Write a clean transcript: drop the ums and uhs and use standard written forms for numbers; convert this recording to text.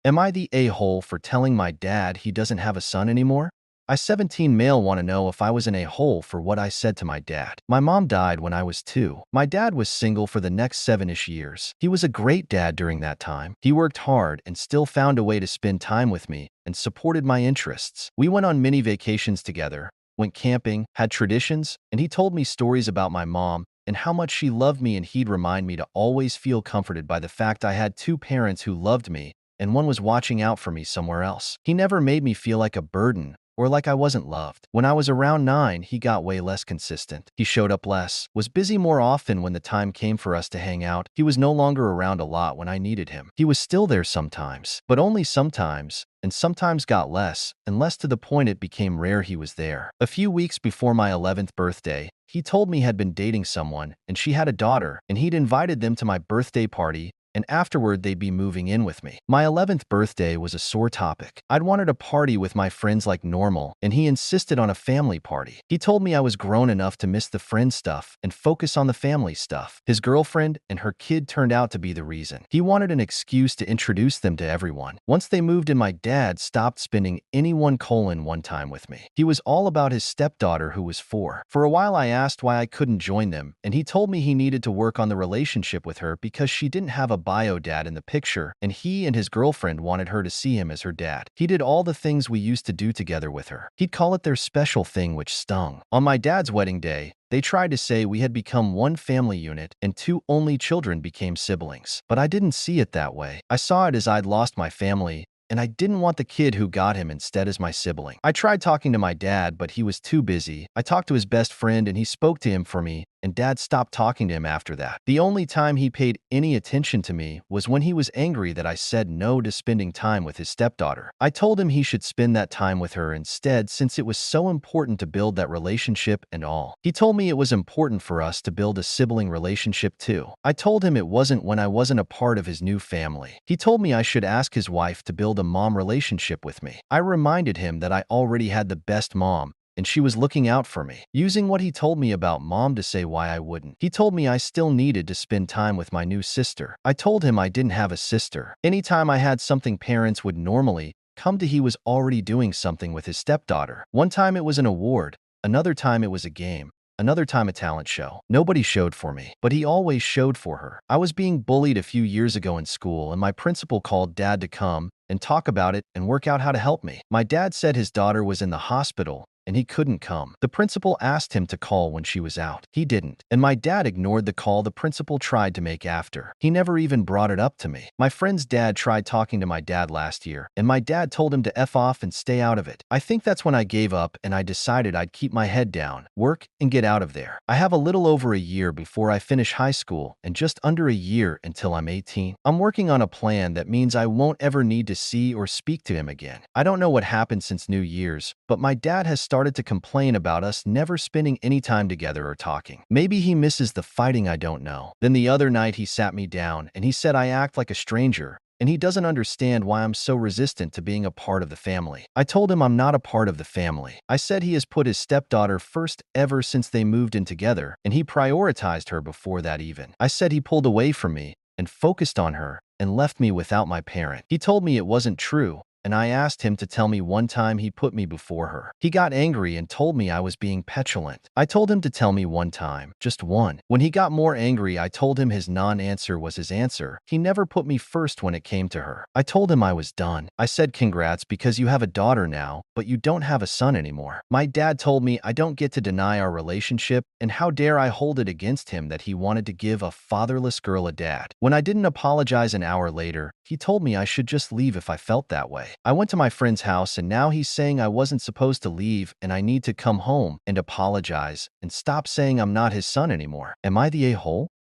Am I the a-hole for telling my dad he doesn't have a son anymore? I 17 male want to know if I was an a-hole for what I said to my dad. My mom died when I was 2. My dad was single for the next 7-ish years. He was a great dad during that time. He worked hard and still found a way to spend time with me and supported my interests. We went on many vacations together, went camping, had traditions, and he told me stories about my mom and how much she loved me, and he'd remind me to always feel comforted by the fact I had 2 parents who loved me and one was watching out for me somewhere else. He never made me feel like a burden or like I wasn't loved. When I was around 9, he got way less consistent. He showed up less, was busy more often when the time came for us to hang out. He was no longer around a lot when I needed him. He was still there sometimes, but only sometimes, and sometimes got less, and less to the point it became rare he was there. A few weeks before my 11th birthday, he told me had been dating someone, and she had a daughter, and he'd invited them to my birthday party, and afterward they'd be moving in with me. My 11th birthday was a sore topic. I'd wanted a party with my friends like normal, and he insisted on a family party. He told me I was grown enough to miss the friend stuff and focus on the family stuff. His girlfriend and her kid turned out to be the reason. He wanted an excuse to introduce them to everyone. Once they moved in, my dad stopped spending any one time with me. He was all about his stepdaughter who was 4. For a while I asked why I couldn't join them, and he told me he needed to work on the relationship with her because she didn't have a bio dad in the picture, and he and his girlfriend wanted her to see him as her dad. He did all the things we used to do together with her. He'd call it their special thing, which stung. On my dad's wedding day, they tried to say we had become one family unit and 2 only children became siblings. But I didn't see it that way. I saw it as I'd lost my family, and I didn't want the kid who got him instead as my sibling. I tried talking to my dad, but he was too busy. I talked to his best friend and he spoke to him for me, and Dad stopped talking to him after that. The only time he paid any attention to me was when he was angry that I said no to spending time with his stepdaughter. I told him he should spend that time with her instead since it was so important to build that relationship and all. He told me it was important for us to build a sibling relationship too. I told him it wasn't when I wasn't a part of his new family. He told me I should ask his wife to build a mom relationship with me. I reminded him that I already had the best mom, and she was looking out for me, using what he told me about mom to say why I wouldn't. He told me I still needed to spend time with my new sister. I told him I didn't have a sister. Anytime I had something parents would normally come to, he was already doing something with his stepdaughter. One time it was an award, another time it was a game, another time a talent show. Nobody showed for me, but he always showed for her. I was being bullied a few years ago in school, and my principal called Dad to come and talk about it and work out how to help me. My dad said his daughter was in the hospital and he couldn't come. The principal asked him to call when she was out. He didn't, and my dad ignored the call the principal tried to make after. He never even brought it up to me. My friend's dad tried talking to my dad last year, and my dad told him to F off and stay out of it. I think that's when I gave up and I decided I'd keep my head down, work, and get out of there. I have a little over a year before I finish high school and just under a year until I'm 18. I'm working on a plan that means I won't ever need to see or speak to him again. I don't know what happened since New Year's, but my dad has started to complain about us never spending any time together or talking. Maybe he misses the fighting, I don't know. Then the other night he sat me down and he said I act like a stranger, and he doesn't understand why I'm so resistant to being a part of the family. I told him I'm not a part of the family. I said he has put his stepdaughter first ever since they moved in together, and he prioritized her before that even. I said he pulled away from me and focused on her and left me without my parent. He told me it wasn't true, and I asked him to tell me one time he put me before her. He got angry and told me I was being petulant. I told him to tell me one time, just one. When he got more angry, I told him his non-answer was his answer. He never put me first when it came to her. I told him I was done. I said congrats because you have a daughter now, but you don't have a son anymore. My dad told me I don't get to deny our relationship, and how dare I hold it against him that he wanted to give a fatherless girl a dad. When I didn't apologize an hour later, he told me I should just leave if I felt that way. I went to my friend's house, and now he's saying I wasn't supposed to leave and I need to come home and apologize and stop saying I'm not his son anymore. Am I the a-hole?